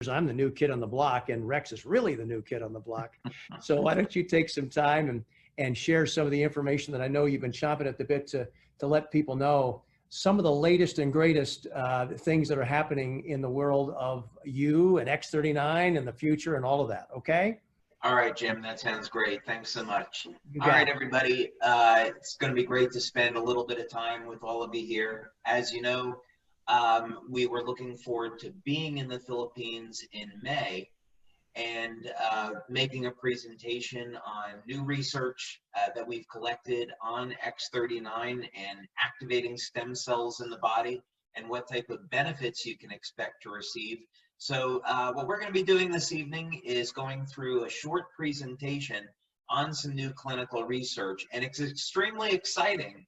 I'm the new kid on the block, and Rex is really the new kid on the block. So why don't you take some time and share some of the information that I know you've been chomping at the bit to let people know some of the latest and greatest things that are happening in the world of you and X39 and the future and all of that, okay? All right, Jim, that sounds great. Thanks so much. All right, everybody, it's going to be great to spend a little bit of time with all of you here. As you know, we were looking forward to being in the Philippines in May and making a presentation on new research that we've collected on X39 and activating stem cells in the body and what type of benefits you can expect to receive. So what we're going to be doing this evening is going through a short presentation on some new clinical research, and it's extremely exciting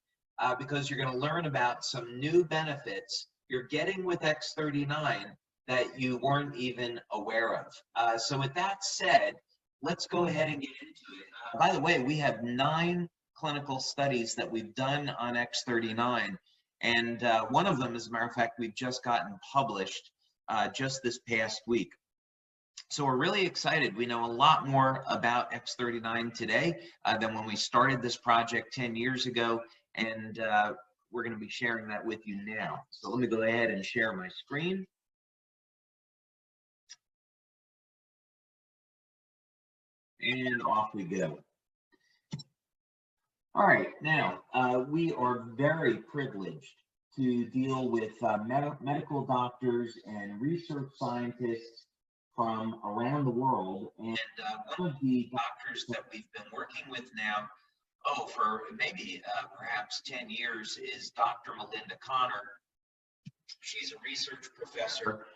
because you're going to learn about some new benefits you're getting with X39 that you weren't even aware of. So with that said, let's go ahead and get into it. By the way, we have 9 clinical studies that we've done on X39, and one of them, as a matter of fact, we've just gotten published just this past week. So we're really excited. We know a lot more about X39 today than when we started this project 10 years ago, and we're going to be sharing that with you now. So let me go ahead and share my screen. And off we go. All right, now we are very privileged to deal with medical doctors and research scientists from around the world. And one of the doctors that we've been working with now, for maybe perhaps 10 years, is Dr. Melinda Connor. She's a research professor.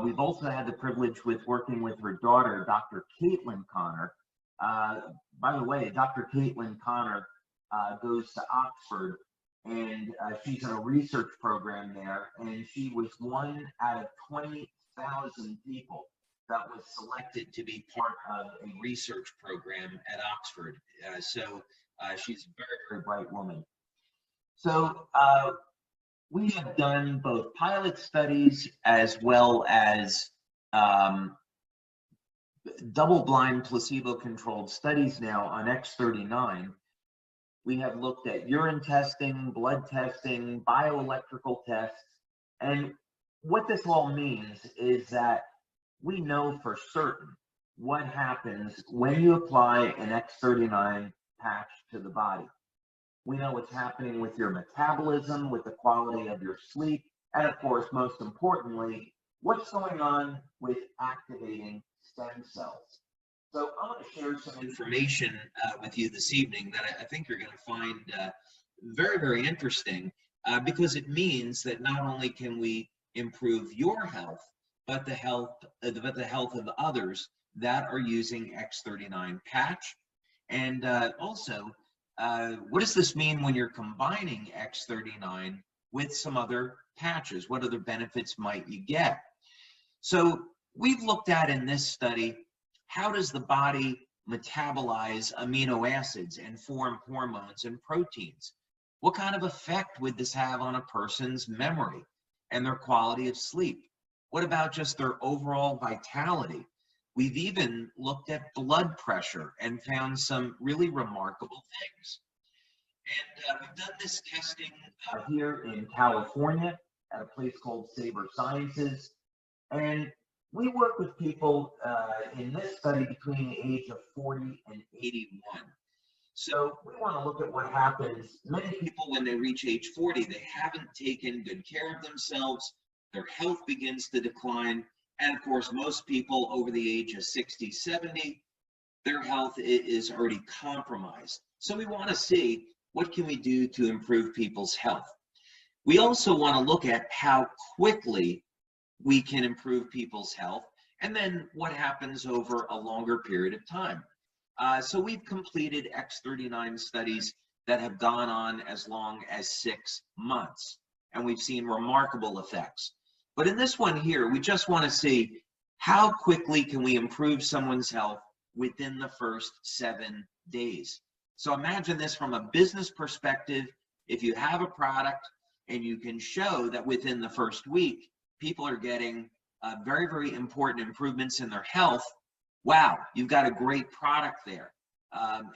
We've also had the privilege with working with her daughter, Dr. Caitlin Connor. By the way, Dr. Caitlin Connor goes to Oxford, and she's in a research program there, and she was one out of 20,000 people that was selected to be part of a research program at Oxford. So she's a very, very bright woman. So we have done both pilot studies as well as double-blind placebo-controlled studies now on X39. We have looked at urine testing, blood testing, bioelectrical tests, and what this all means is that we know for certain what happens when you apply an X39 patch to the body. We know what's happening with your metabolism, with the quality of your sleep, and of course, most importantly, what's going on with activating stem cells. So I want to share some information with you this evening that I think you're going to find very, very interesting because it means that not only can we improve your health, but the health of others that are using X39 patch. And also, what does this mean when you're combining X39 with some other patches? What other benefits might you get? So we've looked at in this study, how does the body metabolize amino acids and form hormones and proteins? What kind of effect would this have on a person's memory and their quality of sleep? What about just their overall vitality? We've even looked at blood pressure and found some really remarkable things. And we've done this testing here in California at a place called Saber Sciences. And we work with people in this study between the age of 40 and 81. So we want to look at what happens. Many people, when they reach age 40, they haven't taken good care of themselves. Their health begins to decline. And of course, most people over the age of 60, 70, their health is already compromised. So we want to see what can we do to improve people's health. We also want to look at how quickly we can improve people's health, and then what happens over a longer period of time. So we've completed X39 studies that have gone on as long as 6 months, and we've seen remarkable effects. But in this one here, we just want to see how quickly can we improve someone's health within the first 7 days. So imagine this from a business perspective. If you have a product and you can show that within the first week, people are getting very, very important improvements in their health, wow, you've got a great product there.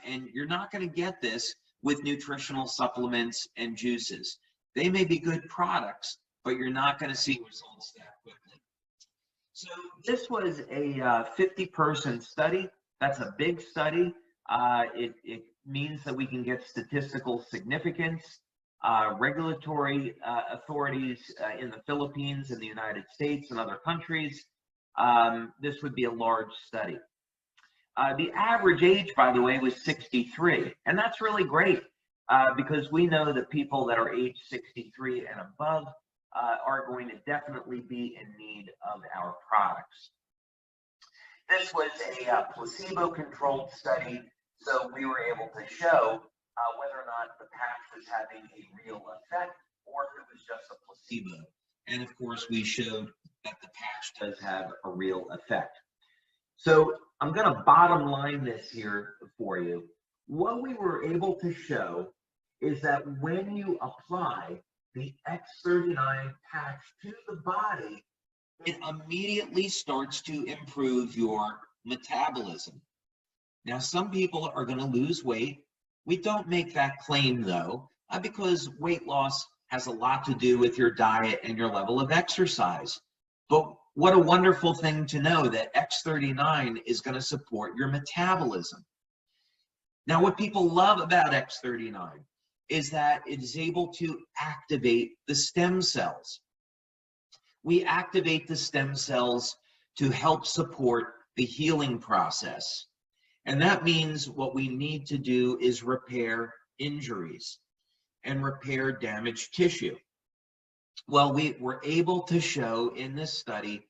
And you're not going to get this with nutritional supplements and juices. They may be good products, but you're not going to see results that quickly. So this was a 50-person study. That's a big study. It means that we can get statistical significance. Regulatory authorities in the Philippines, in the United States, and other countries, this would be a large study. The average age, by the way, was 63, and that's really great because we know that people that are age 63 and above are going to definitely be in need of our products. This was a placebo-controlled study, so we were able to show whether or not the patch was having a real effect or if it was just a placebo. And of course, we showed that the patch does have a real effect. So I'm going to bottom line this here for you. What we were able to show is that when you apply the X39 patch to the body, it immediately starts to improve your metabolism. Now, some people are going to lose weight. We don't make that claim, though, because weight loss has a lot to do with your diet and your level of exercise. But what a wonderful thing to know that X39 is going to support your metabolism. Now, what people love about X39 is that it is able to activate the stem cells. We activate the stem cells to help support the healing process. And that means what we need to do is repair injuries and repair damaged tissue. Well, we were able to show in this study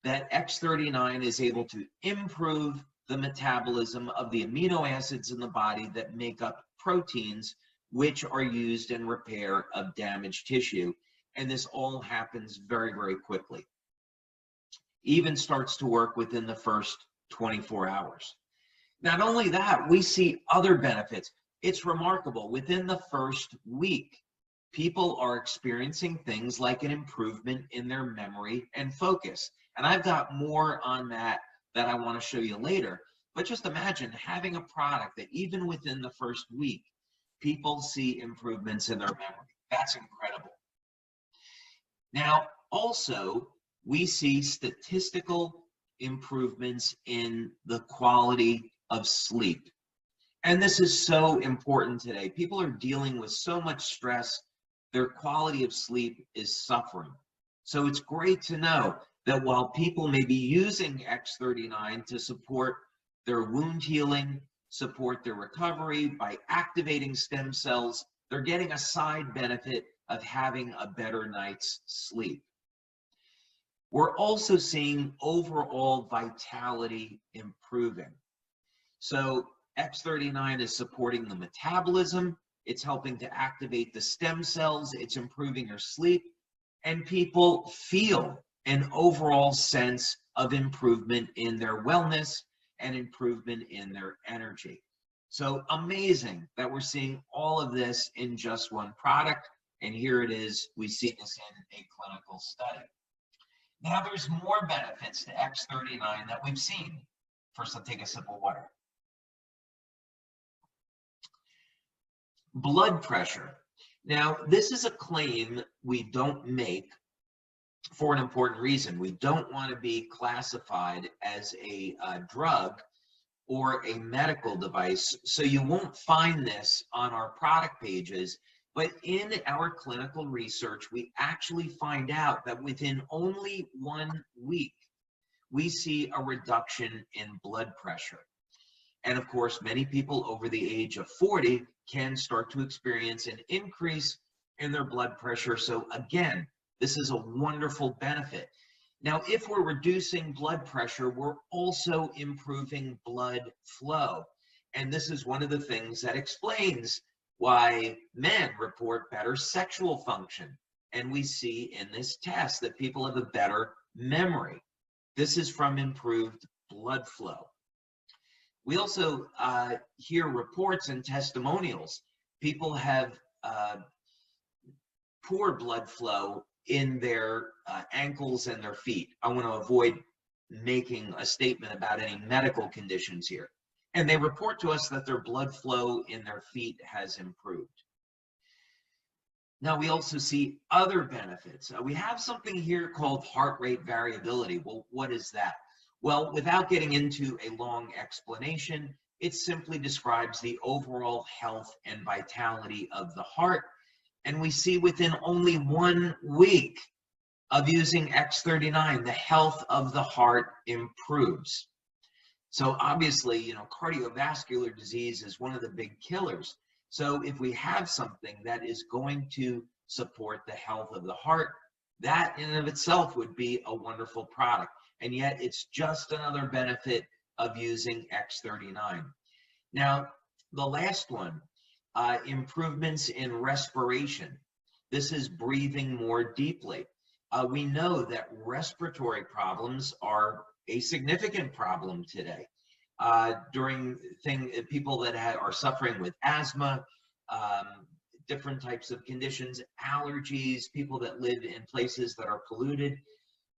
that X39 is able to improve the metabolism of the amino acids in the body that make up proteins, which are used in repair of damaged tissue. And this all happens very, very quickly. Even starts to work within the first 24 hours. Not only that, we see other benefits. It's remarkable. Within the first week, people are experiencing things like an improvement in their memory and focus. And I've got more on that I want to show you later. But just imagine having a product that even within the first week, people see improvements in their memory. That's incredible. Now, also, we see statistical improvements in the quality of sleep. And this is so important today. People are dealing with so much stress, their quality of sleep is suffering. So it's great to know that while people may be using X39 to support their wound healing, support their recovery by activating stem cells, they're getting a side benefit of having a better night's sleep. We're also seeing overall vitality improving. So X39 is supporting the metabolism, it's helping to activate the stem cells, it's improving your sleep, and people feel an overall sense of improvement in their wellness and improvement in their energy. So amazing that we're seeing all of this in just one product, and here it is, we see this in a clinical study. Now there's more benefits to X39 that we've seen. First, I'll take a sip of water. Blood pressure. Now, this is a claim we don't make for an important reason. We don't want to be classified as a drug or a medical device, so you won't find this on our product pages. But in our clinical research, we actually find out that within only 1 week, we see a reduction in blood pressure. And of course, many people over the age of 40 can start to experience an increase in their blood pressure. So again, this is a wonderful benefit. Now, if we're reducing blood pressure, we're also improving blood flow. And this is one of the things that explains why men report better sexual function. And we see in this test that people have a better memory. This is from improved blood flow. We also hear reports and testimonials. People have poor blood flow in their ankles and their feet. I want to avoid making a statement about any medical conditions here. And they report to us that their blood flow in their feet has improved. Now, we also see other benefits. We have something here called heart rate variability. Well, what is that? Well, without getting into a long explanation, it simply describes the overall health and vitality of the heart. And we see within only 1 week of using X39, the health of the heart improves. So obviously, you know, cardiovascular disease is one of the big killers. So if we have something that is going to support the health of the heart, that in and of itself would be a wonderful product. And yet it's just another benefit of using X39. Now, the last one, improvements in respiration. This is breathing more deeply. We know that respiratory problems are a significant problem today. People that are suffering with asthma, different types of conditions, allergies, people that live in places that are polluted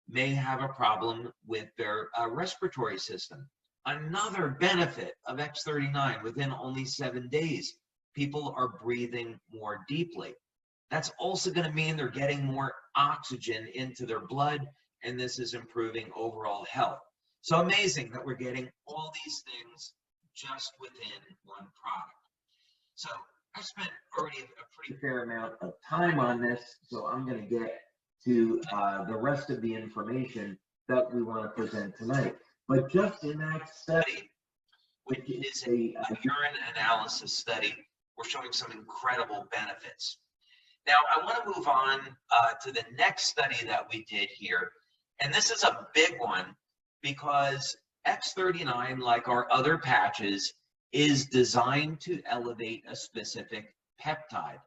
may have a problem with their respiratory system. Another benefit of X39, within only 7 days, people are breathing more deeply. That's also going to mean they're getting more oxygen into their blood, and this is improving overall health. So amazing that we're getting all these things just within one product. So I spent already a pretty fair amount of time on this, so I'm going to get to the rest of the information that we want to present tonight. But just in that study, which is a urine analysis study, we're showing some incredible benefits. Now, I want to move on to the next study that we did here. And this is a big one because X39, like our other patches, is designed to elevate a specific peptide.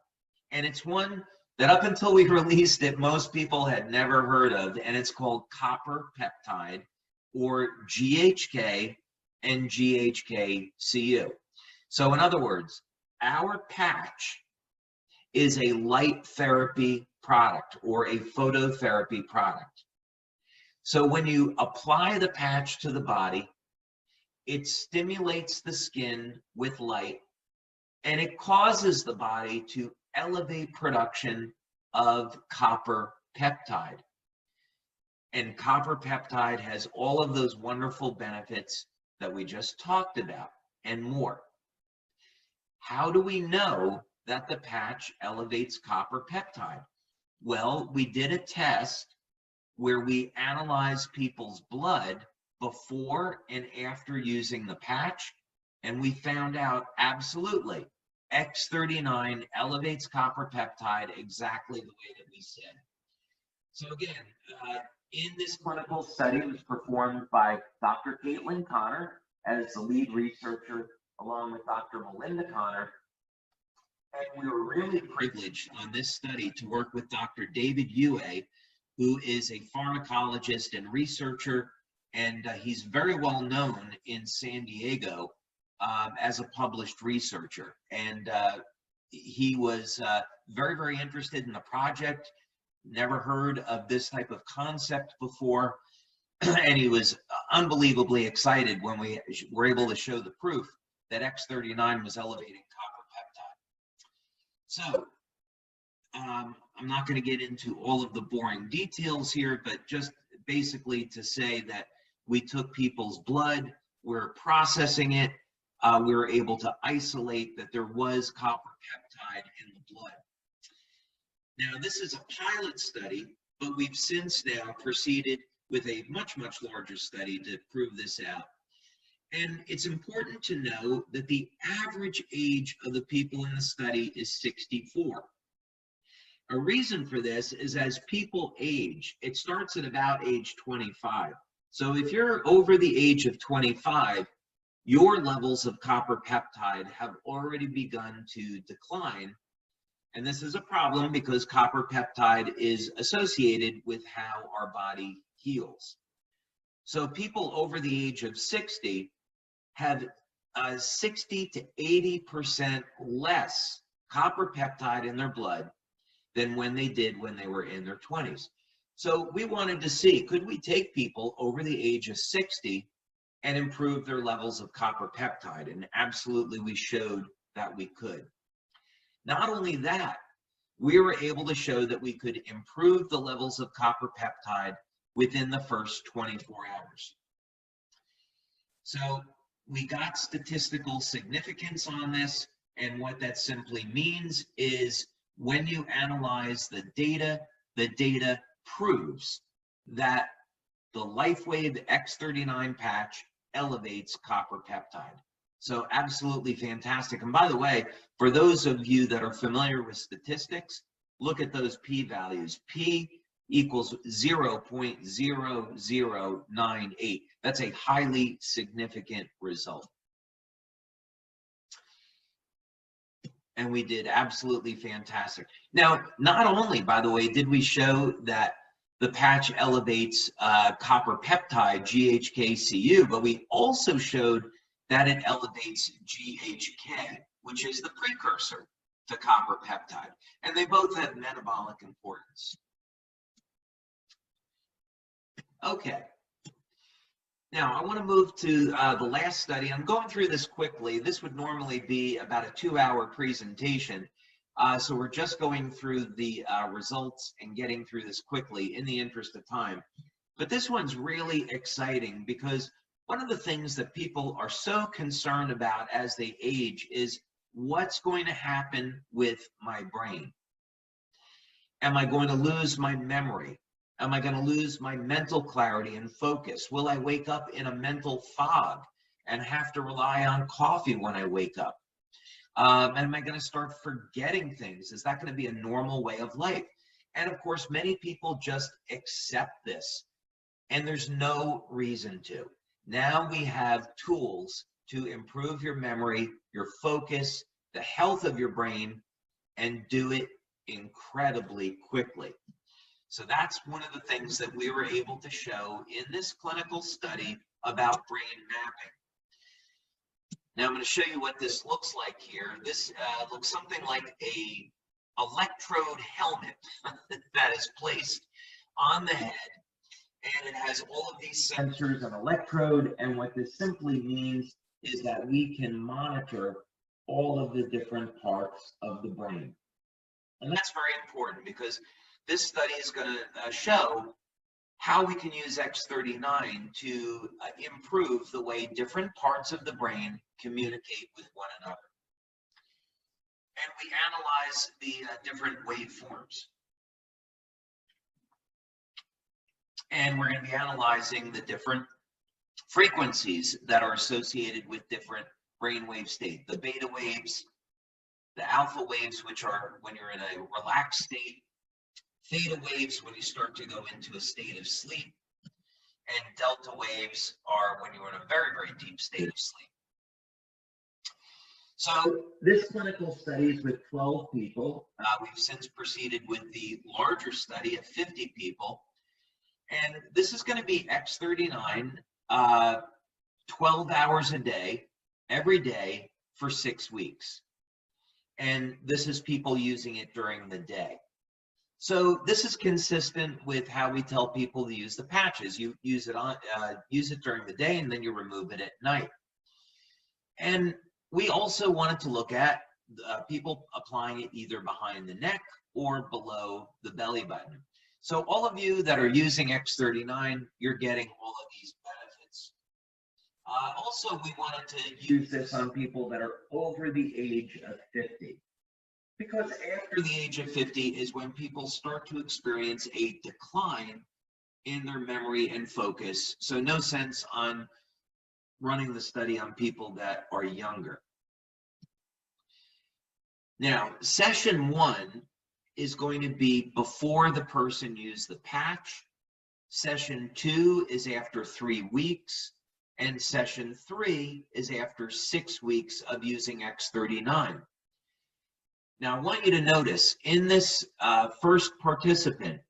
And it's one that up until we released it, most people had never heard of, and it's called copper peptide, or GHK and GHK-Cu. So in other words, our patch is a light therapy product or a phototherapy product. So when you apply the patch to the body, it stimulates the skin with light, and it causes the body to elevate production of copper peptide. And copper peptide has all of those wonderful benefits that we just talked about and more. How do we know that the patch elevates copper peptide? Well, we did a test where we analyzed people's blood before and after using the patch, and we found out absolutely X39 elevates copper peptide exactly the way that we said. So again, in this clinical study, it was performed by Dr. Caitlin Connor as the lead researcher, along with Dr. Melinda Connor. And we were really privileged on this study to work with Dr. David Yue, who is a pharmacologist and researcher, and he's very well known in San Diego as a published researcher. And he was very, very interested in the project, never heard of this type of concept before, and he was unbelievably excited when we were able to show the proof that X39 was elevating copper peptide. So I'm not going to get into all of the boring details here, but just basically to say that we took people's blood, we're processing it, we were able to isolate that there was copper peptide in the blood. Now, this is a pilot study, but we've since now proceeded with a much, much larger study to prove this out. And it's important to know that the average age of the people in the study is 64. A reason for this is as people age, it starts at about age 25. So if you're over the age of 25, your levels of copper peptide have already begun to decline. And this is a problem because copper peptide is associated with how our body heals. So people over the age of 60 have 60 to 80% less copper peptide in their blood than when they did when they were in their 20s. So we wanted to see, could we take people over the age of 60 and improve their levels of copper peptide? And absolutely we showed that we could. Not only that, we were able to show that we could improve the levels of copper peptide within the first 24 hours. So we got statistical significance on this, and what that simply means is when you analyze the data proves that the LifeWave X39 patch elevates copper peptide. So absolutely fantastic. And by the way, for those of you that are familiar with statistics, look at those p-values. P equals 0.0098. That's a highly significant result. And we did absolutely fantastic. Now, not only, by the way, did we show that the patch elevates copper peptide, GHK-Cu, but we also showed that it elevates GHK, which is the precursor to copper peptide. And they both have metabolic importance. Okay. Now, I want to move to the last study. I'm going through this quickly. This would normally be about a 2-hour presentation. So we're just going through the results and getting through this quickly in the interest of time. But this one's really exciting because one of the things that people are so concerned about as they age is what's going to happen with my brain. Am I going to lose my memory? Am I going to lose my mental clarity and focus? Will I wake up in a mental fog and have to rely on coffee when I wake up? And am I going to start forgetting things? Is that going to be a normal way of life? And of course, many people just accept this, and there's no reason to. Now we have tools to improve your memory, your focus, the health of your brain, and do it incredibly quickly. So that's one of the things that we were able to show in this clinical study about brain mapping. Now I'm going to show you what this looks like here. This looks something like a electrode helmet that is placed on the head, and it has all of these sensors and electrode, and what this simply means is that we can monitor all of the different parts of the brain. And that's very important because this study is going to show how we can use X39 to improve the way different parts of the brain communicate with one another. And we analyze the different waveforms. And we're going to be analyzing the different frequencies that are associated with different brainwave states. The beta waves, the alpha waves, which are when you're in a relaxed state, theta waves when you start to go into a state of sleep, and delta waves are when you're in a very, very deep state of sleep. So this clinical study is with 12 people. We've since proceeded with the larger study of 50 people. And this is going to be X39, 12 hours a day, every day for 6 weeks. And this is people using it during the day. So this is consistent with how we tell people to use the patches. You use it during the day, and then you remove it at night. And we also wanted to look at people applying it either behind the neck or below the belly button. So all of you that are using X39, you're getting all of these benefits. Also, we wanted to use this on people that are over the age of 50. Because after the age of 50 is when people start to experience a decline in their memory and focus. So no sense on running the study on people that are younger. Now, session 1 is going to be before the person used the patch. Session 2 is after 3 weeks. And session 3 is after 6 weeks of using X39. Now, I want you to notice in this first participant,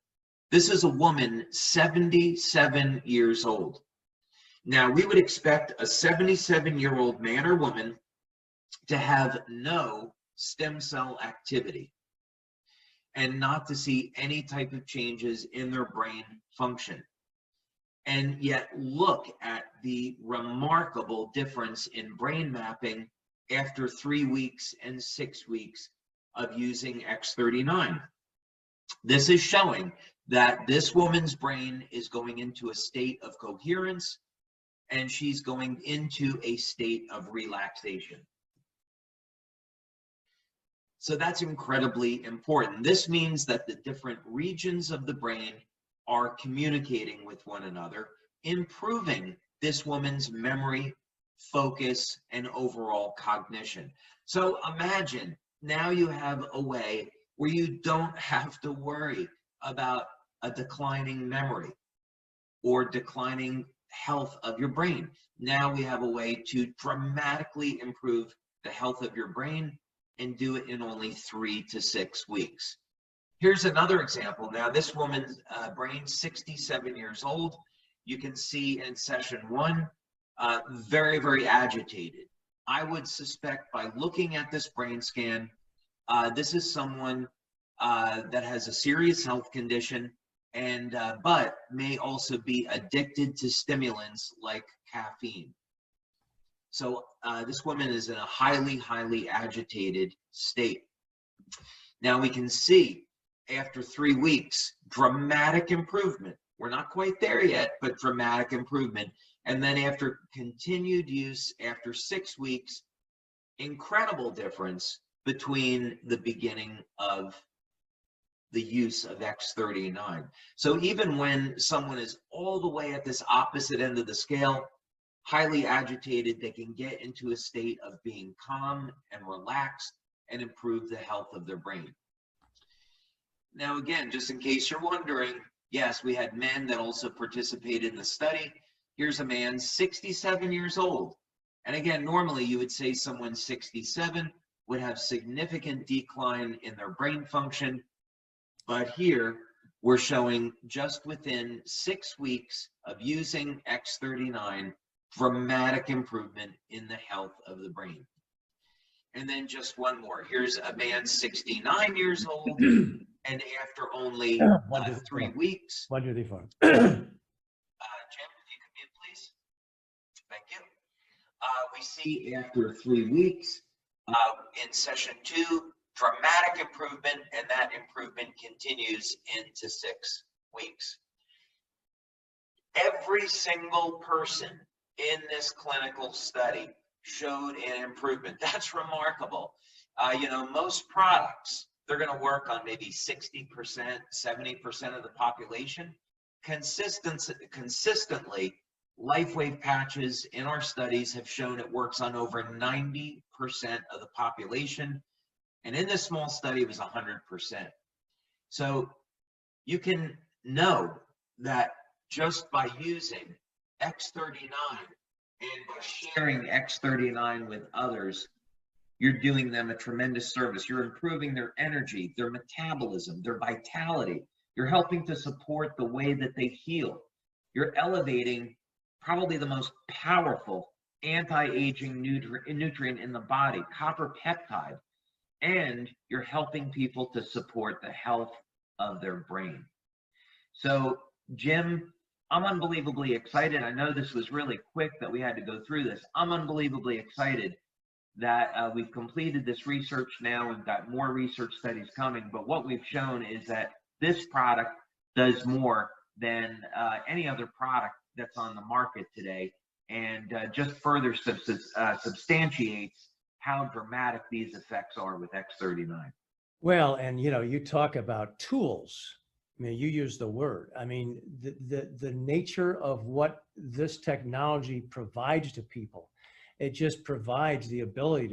this is a woman 77 years old. Now, we would expect a 77-year-old man or woman to have no stem cell activity. and not to see any type of changes in their brain function. And yet look at the remarkable difference in brain mapping after 3 weeks and 6 weeks of using X39. This is showing that this woman's brain is going into a state of coherence, and she's going into a state of relaxation. So that's incredibly important. This means that the different regions of the brain are communicating with one another, improving this woman's memory, focus, and overall cognition. So imagine now you have a way where you don't have to worry about a declining memory or declining health of your brain. Now we have a way to dramatically improve the health of your brain and do it in only 3 to 6 weeks. Here's another example. Now this woman's brain, 67 years old. You can see in session 1, very, very agitated. I would suspect by looking at this brain scan, this is someone that has a serious health condition, and but may also be addicted to stimulants like caffeine. So this woman is in a highly, highly agitated state. Now we can see after 3 weeks, dramatic improvement. We're not quite there yet, but dramatic improvement. And then after continued use, after 6 weeks, incredible difference between the beginning of the use of X39. So even when someone is all the way at this opposite end of the scale, highly agitated, they can get into a state of being calm and relaxed and improve the health of their brain. Now, again, just in case you're wondering, yes, we had men that also participated in the study. Here's a man, 67 years old. And again, normally you would say someone 67 would have significant decline in their brain function. But here we're showing just within 6 weeks of using X39, dramatic improvement in the health of the brain. And then just one more. Here's a man, 69 years old, and after only 3 weeks. 1, 2, 3, 4. Jim, if you could mute, please. Thank you. We see after 3 weeks, in session 2, dramatic improvement, and that improvement continues into 6 weeks. Every single person in this clinical study showed an improvement. That's remarkable. You know, most products, they're going to work on maybe 60%, 70% of the population. Consistently, LifeWave patches in our studies have shown it works on over 90% of the population. And in this small study, it was 100%. So you can know that just by using X39 and by sharing X39 with others, you're doing them a tremendous service. You're improving their energy, their metabolism, their vitality. You're helping to support the way that they heal. You're elevating probably the most powerful anti-aging nutrient in the body, copper peptide, and you're helping people to support the health of their brain. So, Jim, I'm unbelievably excited. I know this was really quick that we had to go through this. I'm unbelievably excited that we've completed this research now. We've got more research studies coming, but what we've shown is that this product does more than any other product that's on the market today, and just further substantiates how dramatic these effects are with X39. Well, and you know, you talk about tools. I mean, you use the word. I mean, the nature of what this technology provides to people, it just provides the ability to